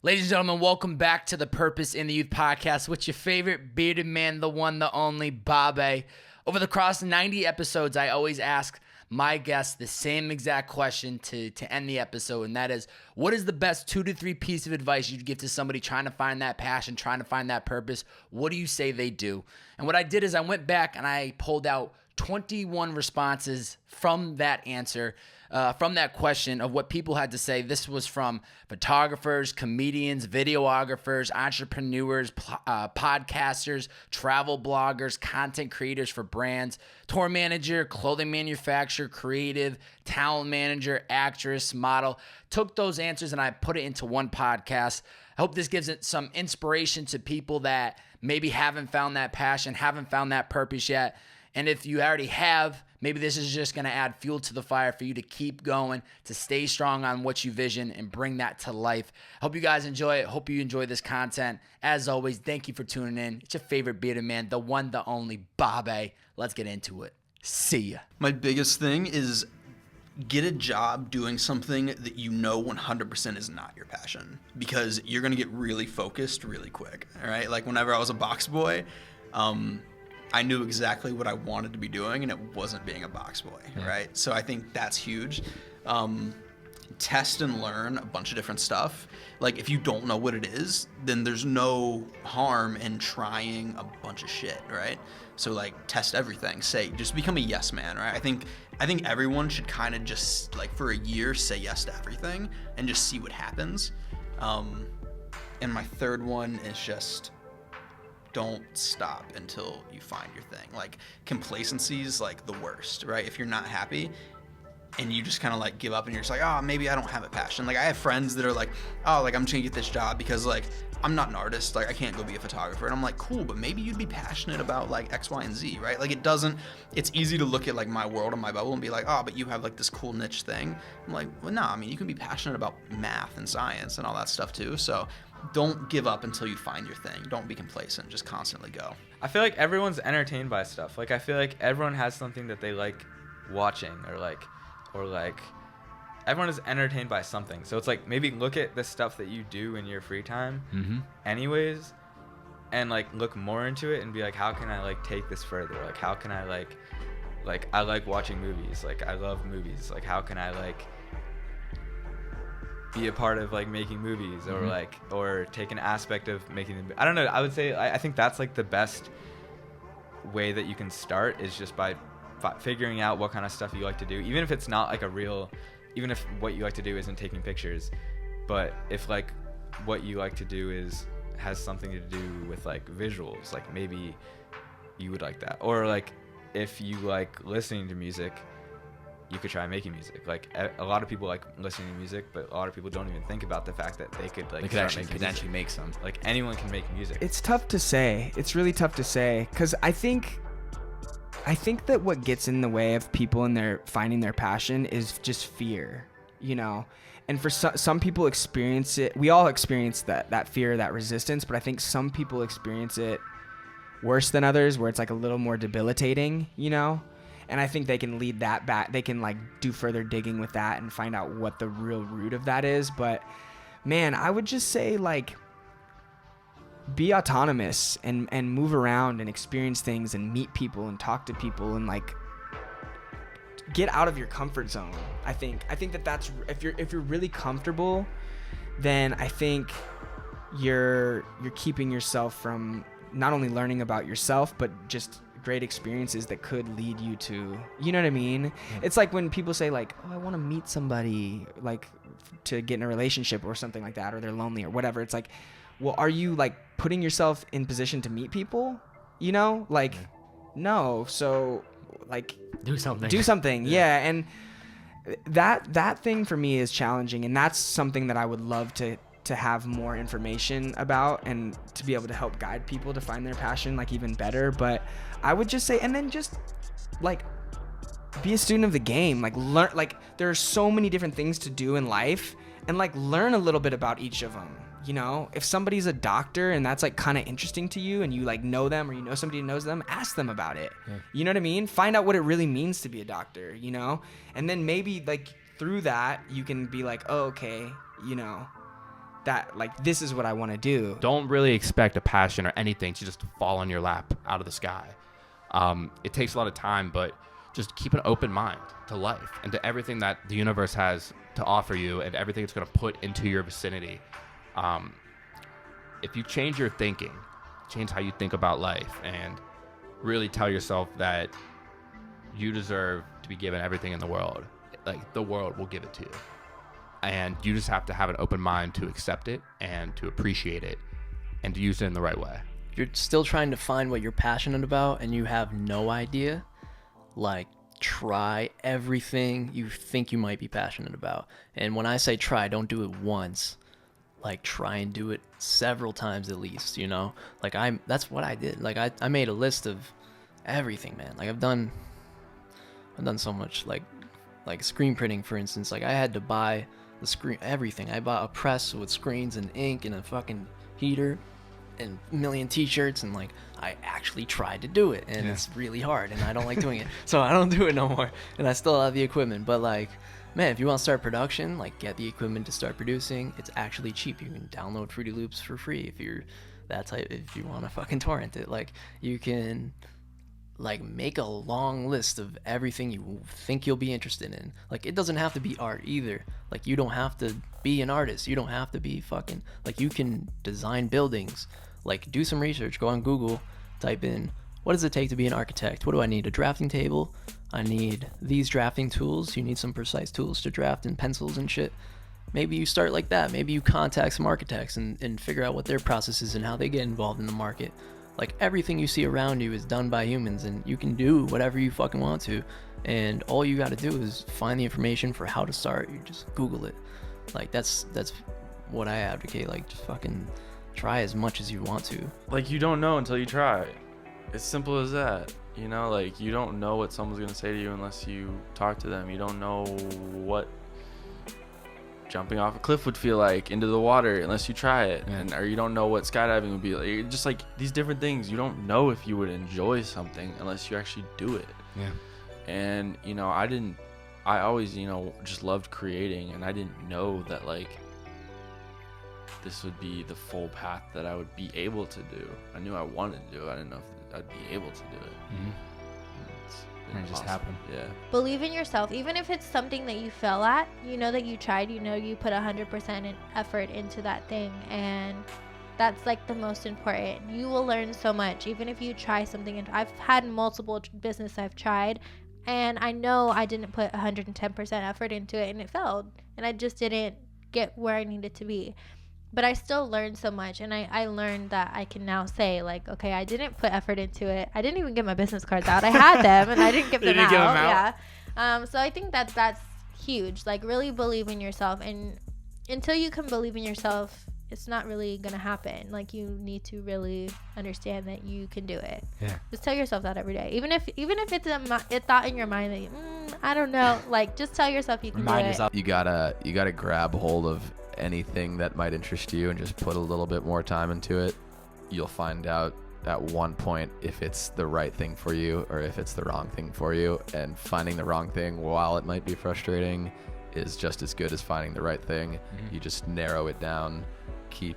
Ladies and gentlemen, welcome back to the Purpose in the Youth podcast with your favorite bearded man, the one, the only, Babin. Over the course of 90 episodes, I always ask my guests the same exact question to end the episode, and that is, what is the best 2 to 3 piece of advice you'd give to somebody trying to find that passion, trying to find that purpose? What do you say they do? And what I did is I went back and I pulled out 21 responses from that answer, from that question of what people had to say. This was from photographers, comedians, videographers, entrepreneurs, podcasters, travel bloggers, content creators for brands, tour manager, clothing manufacturer, creative, talent manager, actress, model. Took those answers and I put it into one podcast. I hope this gives it some inspiration to people that maybe haven't found that passion, haven't found that purpose yet. And if you already have, maybe this is just going to add fuel to the fire for you to keep going, to stay strong on what you vision and bring that to life. Hope you guys enjoy it. Hope you enjoy this content. As always, thank you for tuning in. It's your favorite bearded man, the one, the only, Babin. Let's get into it. See ya. My biggest thing is get a job doing something that you know 100% is not your passion, because you're going to get really focused really quick, all right? Like whenever I was a box boy, I knew exactly what I wanted to be doing, and it wasn't being a box boy, right? So I think that's huge. Test and learn a bunch of different stuff. Like if you don't know what it is, then there's no harm in trying a bunch of shit, right? So like test everything. Just become a yes man, right? I think everyone should kind of just like for a year say yes to everything and just see what happens. And my third one is just don't stop until you find your thing. Like complacency is like the worst, right? If you're not happy and you just kind of like give up and you're just like, oh, maybe I don't have a passion. Like I have friends that are like, oh, like I'm trying to get this job because like I'm not an artist. Like I can't go be a photographer. And I'm like, cool, but maybe you'd be passionate about like X, Y, and Z, right? Like it's easy to look at like my world and my bubble and be like, oh, but you have like this cool niche thing. I'm like, well, no, I mean, you can be passionate about math and science and all that stuff too. So don't give up until you find your thing. Don't be complacent. Just constantly go. I feel like everyone's entertained by stuff. Like I feel like everyone has something that they like watching or like everyone is entertained by something. So it's like maybe look at the stuff that you do in your free time anyways and like look more into it and be like, how can I like take this further? Like how can I like I like watching movies. Like I love movies. Like how can I like be a part of like making movies or take an aspect of making them. I don't know. I would say I think that's like the best way that you can start is just by figuring out what kind of stuff you like to do, even if it's not like even if what you like to do isn't taking pictures, but if like what you like to do has something to do with like visuals, like maybe you would like that. Or like if you like listening to music, you could try making music. Like a lot of people like listening to music, but a lot of people don't even think about the fact that they could actually potentially make some. Like anyone can make music. It's tough to say. It's really tough to say because I think that what gets in the way of people in their finding their passion is just fear, you know. And for some people experience it. We all experience that fear, that resistance, but I think some people experience it worse than others, where it's like a little more debilitating, you know. And I think they can lead that back. They can like do further digging with that and find out what the real root of that is. But man, I would just say like be autonomous and move around and experience things and meet people and talk to people and like get out of your comfort zone. I think that's if you're really comfortable, then I think you're keeping yourself from not only learning about yourself but just great experiences that could lead you to, you know what I mean? It's like when people say like, oh, I want to meet somebody like to get in a relationship or something like that, or they're lonely or whatever. It's like, well, are you like putting yourself in position to meet people? You know, like, no. So like do something. Yeah. And that thing for me is challenging. And that's something that I would love to have more information about and to be able to help guide people to find their passion like even better. But I would just say, and then just like be a student of the game, like learn, like there are so many different things to do in life and like learn a little bit about each of them. You know, if somebody's a doctor and that's like kind of interesting to you and you like know them or you know somebody who knows them, ask them about it. Yeah. You know what I mean? Find out what it really means to be a doctor, you know? And then maybe like through that you can be like, oh, okay, you know, that, like, this is what I want to do. Don't really expect a passion or anything to just fall on your lap out of the sky. It takes a lot of time, but just keep an open mind to life and to everything that the universe has to offer you and everything it's going to put into your vicinity. If you change your thinking, change how you think about life, and really tell yourself that you deserve to be given everything in the world, like, the world will give it to you. And you just have to have an open mind to accept it and to appreciate it and to use it in the right way. You're still trying to find what you're passionate about and you have no idea, like, try everything you think you might be passionate about. And when I say try, don't do it once. Like, try and do it several times at least, you know? Like, that's what I did. Like, I made a list of everything, man. Like, I've done so much, like screen printing, for instance. Like, I had to buy the screen, everything. I bought a press with screens and ink and a fucking heater and a million t-shirts, and, like, I actually tried to do it, and it's really hard, and I don't like doing it, so I don't do it no more, and I still have the equipment. But, like, man, if you want to start production, like, get the equipment to start producing. It's actually cheap. You can download Fruity Loops for free if you're that type. If you want to fucking torrent it, like, you can, like, make a long list of everything you think you'll be interested in. Like, it doesn't have to be art either. Like, you don't have to be an artist. You don't have to be fucking, like, you can design buildings. Like, do some research. Go on Google, type in, what does it take to be an architect? What do I need? A drafting table? I need these drafting tools. You need some precise tools to draft, and pencils and shit. Maybe you start like that. Maybe you contact some architects and figure out what their process is and how they get involved in the market. Like, everything you see around you is done by humans, and you can do whatever you fucking want to. And all you got to do is find the information for how to start. You just Google it. Like, that's what I advocate. Like, just fucking try as much as you want to. Like, you don't know until you try. It's simple as that. You know, like, you don't know what someone's going to say to you unless you talk to them. You don't know what jumping off a cliff would feel like into the water unless you try it. Or you don't know what skydiving would be like. Just like these different things, you don't know if you would enjoy something unless you actually do it. Yeah. And, you know, I always, you know, just loved creating, and I didn't know that, like, this would be the full path that I would be able to do. I knew I wanted to do it. I didn't know if I'd be able to do it. And it just awesome. happened. Yeah. Believe in yourself. Even if it's something that you fail at, you know that you tried, you know you put 100% effort into that thing, and that's, like, the most important. You will learn so much even if you try something. And I've had multiple business I've tried, and I know I didn't put 110% effort into it, and it failed, and I just didn't get where I needed to be. But I still learned so much, and I learned that I can now say, like, okay, I didn't put effort into it. I didn't even get my business cards out. I had them, and I didn't give them out. Yeah. So I think that's huge. Like, really believe in yourself, and until you can believe in yourself, it's not really gonna happen. Like, you need to really understand that you can do it. Yeah. Just tell yourself that every day, even if it's a thought in your mind that I don't know. Like, just tell yourself you can Remind do yourself. You gotta grab hold of anything that might interest you and just put a little bit more time into it. You'll find out at one point if it's the right thing for you or if it's the wrong thing for you. And finding the wrong thing, while it might be frustrating, is just as good as finding the right thing. Mm-hmm. You just narrow it down, keep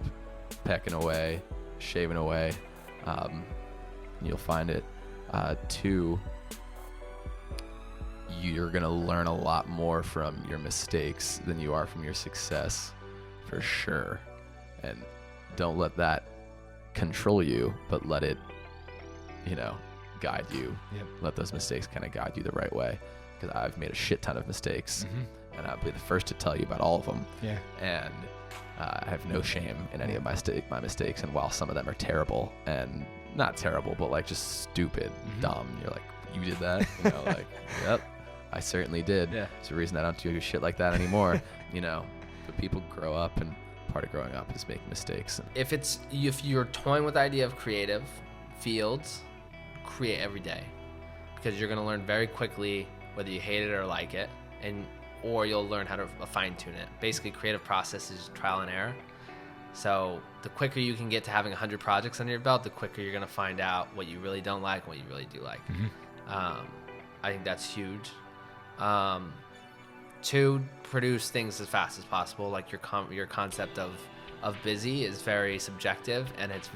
pecking away, shaving away. You'll find it. 2, you're gonna learn a lot more from your mistakes than you are from your success, for sure. And don't let that control you, but let it, you know, guide you. Yep. Let those mistakes kind of guide you the right way, because I've made a shit ton of mistakes, and I'll be the first to tell you about all of them. Yeah. And I have no shame in any of my mistakes, and while some of them are terrible, and not terrible, but like just stupid, dumb, you're like, you did that? You know, like, yep, I certainly did. Yeah. It's the reason I don't do shit like that anymore. You know, but people grow up, and part of growing up is making mistakes. If you're toying with the idea of creative fields, create every day, because you're going to learn very quickly whether you hate it or like it, or you'll learn how to fine tune it. Basically, creative process is trial and error. So the quicker you can get to having 100 projects under your belt, the quicker you're going to find out what you really don't like and what you really do like. I think that's huge. 2, produce things as fast as possible. Like your concept of of busy is very subjective, and it's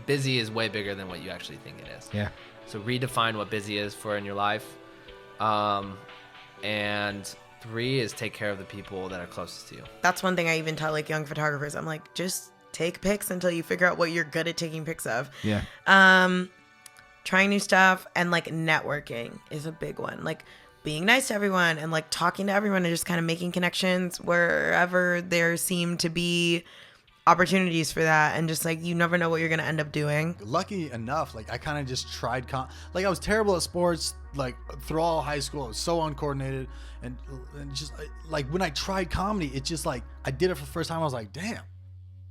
busy is way bigger than what you actually think it is. Yeah. So redefine what busy is for in your life. And 3 is take care of the people that are closest to you. That's one thing I even tell like young photographers. I'm like, just take pics until you figure out what you're good at taking pics of. Yeah. Trying new stuff and like networking is a big one. Like being nice to everyone and like talking to everyone and just kind of making connections wherever there seem to be opportunities for that, and just like you never know what you're gonna end up doing. Lucky enough, like I kind of just tried like I was terrible at sports like through all high school. I was so uncoordinated, and just like when I tried comedy, it just like I did it for the first time. I was like, damn,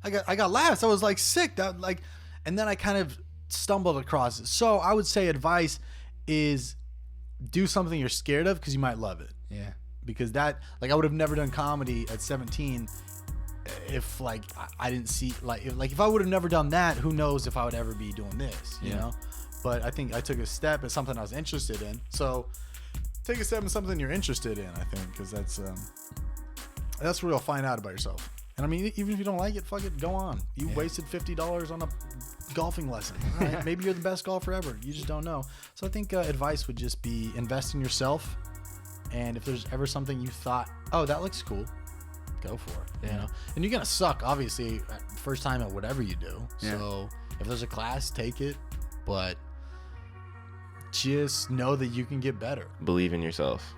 I got laughs. I was like sick. That like, and then I kind of stumbled across it. So I would say advice is do something you're scared of because you might love it. Yeah. Because that, like, I would have never done comedy at 17 if like I didn't see if I would have never done that, who knows if I would ever be doing this, you know? But I think I took a step at something I was interested in. So take a step in something you're interested in, I think, because that's where you'll find out about yourself. And I mean, even if you don't like it, fuck it, go on. You wasted $50 on a golfing lesson. All right? Maybe you're the best golfer ever. You just don't know. So I think advice would just be invest in yourself. And if there's ever something you thought, oh, that looks cool, go for it. You know, and you're gonna suck obviously first time at whatever you do. So if there's a class, take it, but just know that you can get better. Believe in yourself.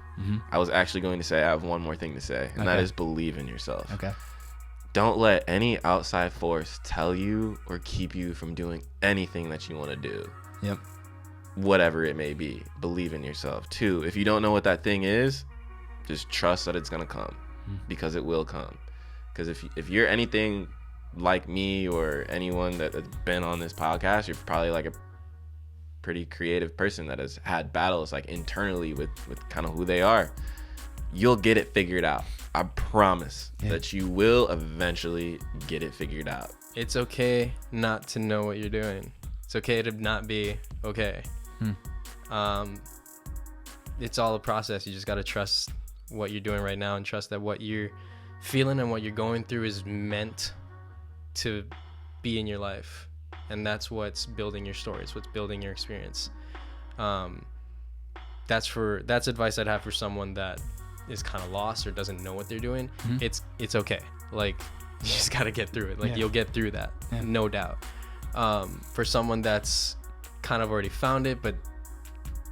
I was actually going to say I have one more thing to say, and that is believe in yourself. Okay. Don't let any outside force tell you or keep you from doing anything that you want to do. Yep. Whatever it may be, believe in yourself. 2, if you don't know what that thing is, just trust that it's gonna come, because it will come. Because if you're anything like me or anyone that's been on this podcast, you're probably like a pretty creative person that has had battles like internally with kind of who they are. You'll get it figured out. I promise that you will eventually get it figured out. It's okay not to know what you're doing. It's okay to not be okay. It's all a process. You just got to trust what you're doing right now and trust that what you're feeling and what you're going through is meant to be in your life. And that's what's building your story. It's what's building your experience. That's advice I'd have for someone that is kind of lost or doesn't know what they're doing. It's okay. Like, you just got to get through it. Like, you'll get through that, no doubt. For someone that's kind of already found it, but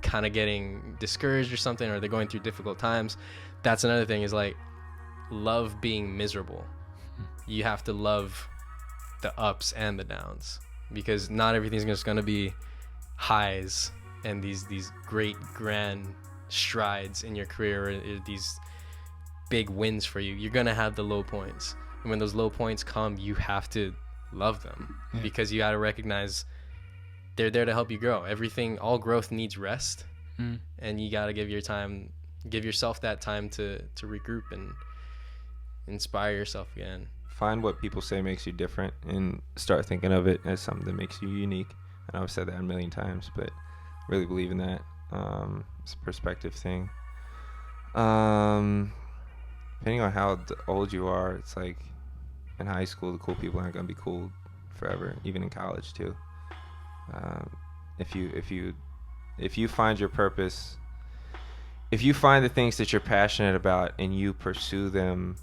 kind of getting discouraged or something, or they're going through difficult times, that's another thing, is like, love being miserable. You have to love the ups and the downs, because not everything's just going to be highs and these great grand strides in your career, or these big wins for you. You're going to have the low points, and when those low points come, you have to love them, because you got to recognize they're there to help you grow. All growth needs rest, and you got to give yourself that time to regroup and inspire yourself again. Find what people say makes you different and start thinking of it as something that makes you unique. I know I've said that a million times, but really believe in that. It's a perspective thing. Depending on how old you are, it's like in high school, the cool people aren't going to be cool forever, even in college too. If you find your purpose, if you find the things that you're passionate about and you pursue them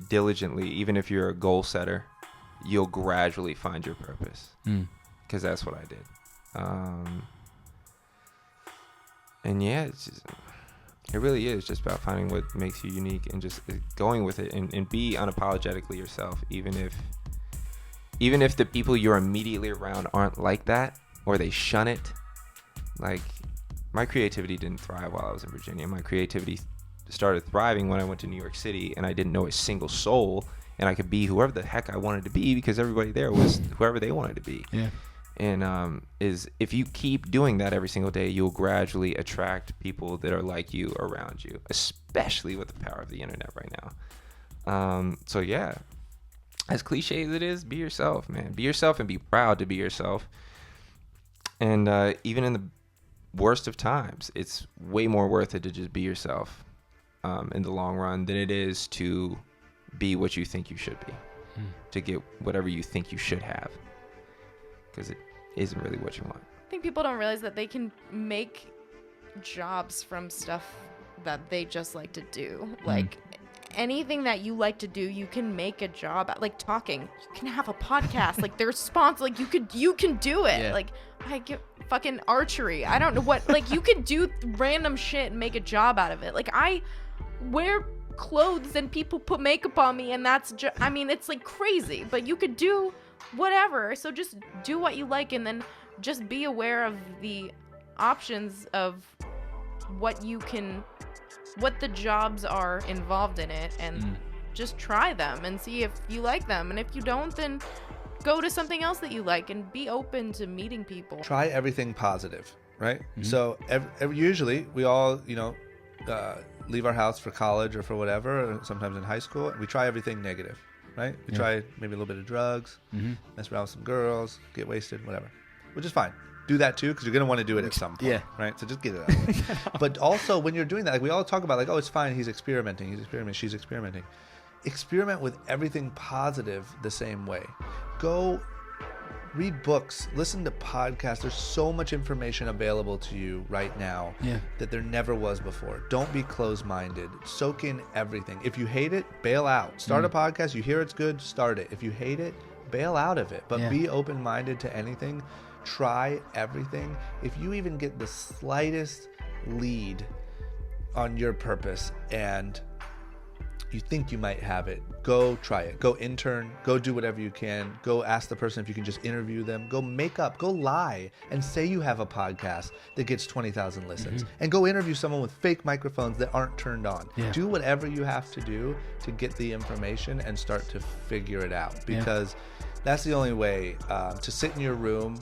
diligently, even if you're a goal setter, you'll gradually find your purpose, because that's what I did. And yeah, it really is just about finding what makes you unique and just going with it, and be unapologetically yourself, even if the people you're immediately around aren't like that, or they shun it. Like, my creativity didn't thrive while I was in Virginia. My creativity started thriving when I went to New York City, and I didn't know a single soul, and I could be whoever the heck I wanted to be, because everybody there was whoever they wanted to be. Yeah. And if you keep doing that every single day, you'll gradually attract people that are like you around you, especially with the power of the internet right now. So yeah, as cliche as it is, be yourself, man. Be yourself and be proud to be yourself. And even in the worst of times, it's way more worth it to just be yourself in the long run than it is to be what you think you should be, to get whatever you think you should have, because it isn't really what you want. I think people don't realize that they can make jobs from stuff that they just like to do. Like anything that you like to do, you can make a job at. Like talking, you can have a podcast. Like there's sponsors. Like you can do it. Yeah. Like I get fucking archery. I don't know what. Like you could do random shit and make a job out of it. Like I wear clothes and people put makeup on me, and that's I mean, it's like crazy, but you could do whatever. So just do what you like, and then just be aware of the options of what the jobs are involved in it, and just try them and see if you like them, and if you don't, then go to something else that you like, and be open to meeting people. Try everything positive, right? So usually we all, leave our house for college or for whatever, or sometimes in high school, and we try everything negative, right? We try maybe a little bit of drugs, mess around with some girls, get wasted, whatever, which is fine. Do that too, because you're going to want to do it at some point, right? So just get it out of the way. But also when you're doing that, like we all talk about, like, oh, it's fine, she's experimenting, she's experimenting. Experiment with everything positive the same way. Go read books, listen to podcasts. There's so much information available to you right now that there never was before. Don't be closed-minded. Soak in everything. If you hate it, bail out. Start a podcast. You hear it's good, start it. If you hate it, bail out of it. But be open-minded to anything. Try everything. If you even get the slightest lead on your purpose and you think you might have it, go try it. Go intern. Go do whatever you can. Go ask the person if you can just interview them. Go make up. Go lie and say you have a podcast that gets 20,000 listens. And go interview someone with fake microphones that aren't turned on. Do whatever you have to do to get the information and start to figure it out. Because that's the only way. To sit in your room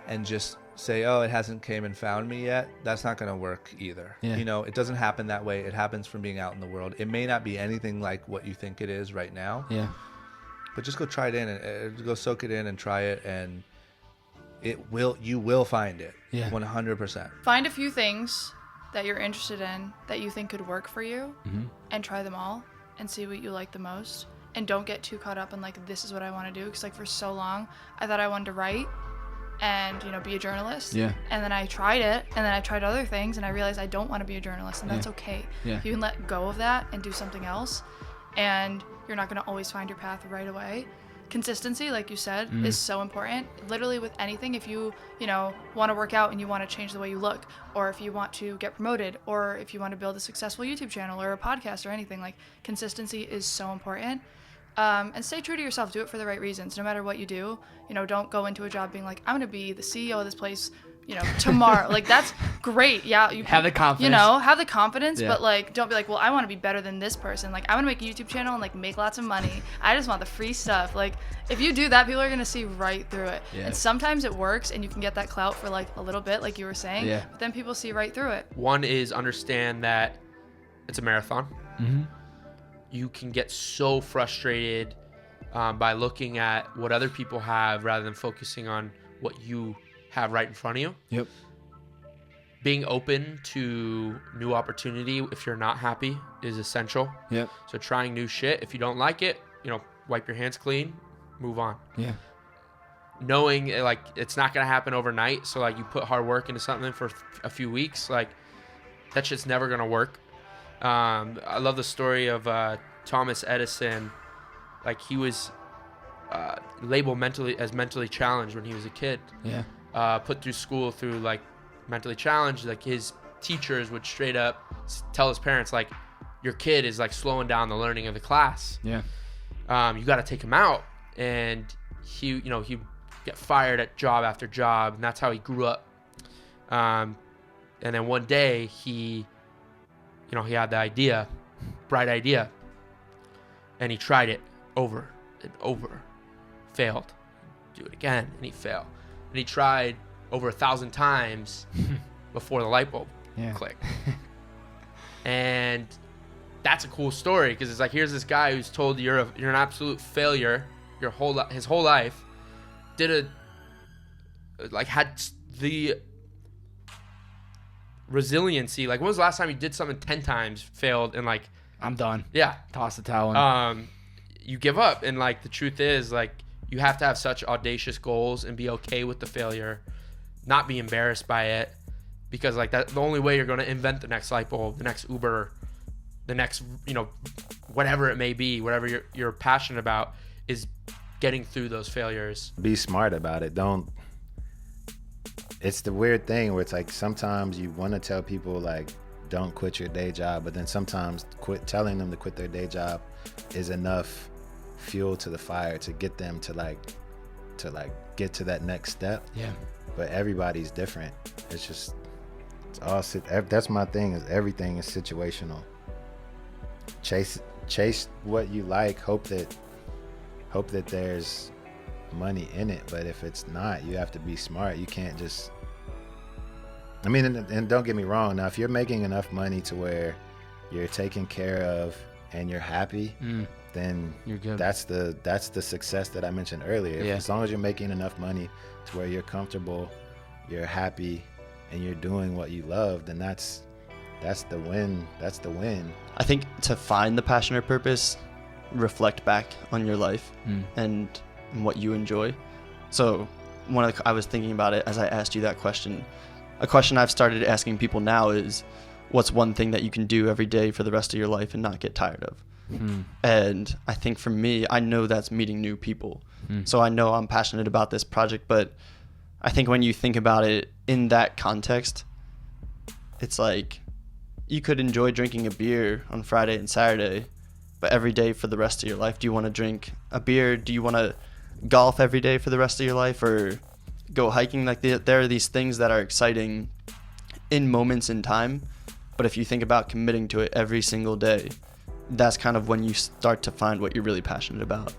and just say, oh, it hasn't came and found me yet, that's not going to work either. It doesn't happen that way. It happens from being out in the world. It may not be anything like what you think it is right now. But just go try it in and go soak it in and try it, and you will find it. 100%. Find a few things that you're interested in that you think could work for you, and try them all and see what you like the most. And don't get too caught up in like, this is what I want to do, because like for so long I thought I wanted to write and be a journalist, and then I tried it, and then I tried other things, and I realized I don't want to be a journalist, and that's okay. You can let go of that and do something else, and you're not going to always find your path right away. Consistency, like you said, is so important. Literally with anything, if you want to work out and you want to change the way you look, or if you want to get promoted, or if you want to build a successful YouTube channel or a podcast or anything, like consistency is so important. And stay true to yourself. Do it for the right reasons. No matter what you do, don't go into a job being like, I'm going to be the CEO of this place, tomorrow. Like, that's great. Yeah. You have the confidence. Have the confidence, but like, don't be like, well, I want to be better than this person. Like, I want to make a YouTube channel and like make lots of money. I just want the free stuff. Like, if you do that, people are going to see right through it. And sometimes it works and you can get that clout for like a little bit, like you were saying, but then people see right through it. One is understand that it's a marathon. You can get so frustrated by looking at what other people have rather than focusing on what you have right in front of you. Being open to new opportunity if you're not happy is essential. So trying new shit. If you don't like it, wipe your hands clean, move on. Knowing like it's not gonna happen overnight. So like you put hard work into something for a few weeks, like that shit's never gonna work. I love the story of Thomas Edison. Like he was labeled mentally challenged when he was a kid. Put through school through like mentally challenged. Like his teachers would straight up tell his parents like, your kid is like slowing down the learning of the class. You got to take him out. And he get fired at job after job, and that's how he grew up. And then one day he had the bright idea, and he tried it over and over, failed, do it again, and he failed. And he tried over 1,000 times before the light bulb clicked. And that's a cool story, because it's like, here's this guy who's told you're an absolute failure his whole life, had the resiliency. Like, when was the last time you did something 10 times, failed, and like, I'm done. Yeah. Toss the towel in. you give up. And like the truth is, like, you have to have such audacious goals and be okay with the failure, not be embarrassed by it, because like that the only way you're going to invent the next light bulb, the next Uber, the next, you know, whatever it may be, whatever you're passionate about, is getting through those failures. Be smart about it. Don't. It's the weird thing where it's like sometimes you want to tell people like don't quit your day job, but then sometimes telling them to quit their day job is enough fuel to the fire to get them to get to that next step. Yeah. But everybody's different. It's all that's my thing, is everything is situational. Chase what you like, hope that there's money in it, but if it's not, you have to be smart. You can't just, I mean, and don't get me wrong, now if you're making enough money to where you're taken care of and you're happy, then you're good. That's the success that I mentioned earlier. Yeah. As long as you're making enough money to where you're comfortable, you're happy, and you're doing what you love, then that's the win. That's the win. I think to find the passion or purpose, reflect back on your life and what you enjoy. So I was thinking about it as I asked you that question. A question I've started asking people now is, what's one thing that you can do every day for the rest of your life and not get tired of? And I think for me, I know that's meeting new people. So I know I'm passionate about this project, but I think when you think about it in that context, it's like you could enjoy drinking a beer on Friday and Saturday, but every day for the rest of your life, do you want to drink a beer? Do you want to golf every day for the rest of your life, or go hiking? Like there are these things that are exciting in moments in time, but if you think about committing to it every single day, that's kind of when you start to find what you're really passionate about.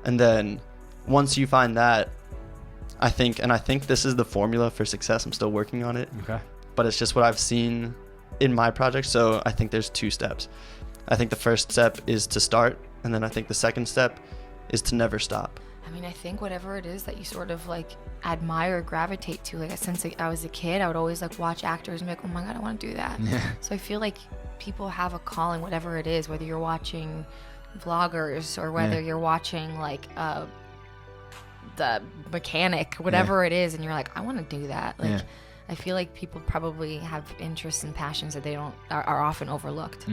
And then once you find that, I think this is the formula for success. I'm still working on it. Okay. But it's just what I've seen in my project. So I think there's 2 steps. I think the first step is to start, and then I think the second step is to never stop. I mean, I think whatever it is that you sort of like admire or gravitate to, like since I was a kid, I would always like watch actors and be like, oh my God, I want to do that. Yeah. So I feel like people have a calling, whatever it is, whether you're watching vloggers or whether you're watching like the mechanic, whatever it is, and you're like, I want to do that. Like, I feel like people probably have interests and passions that they are often overlooked.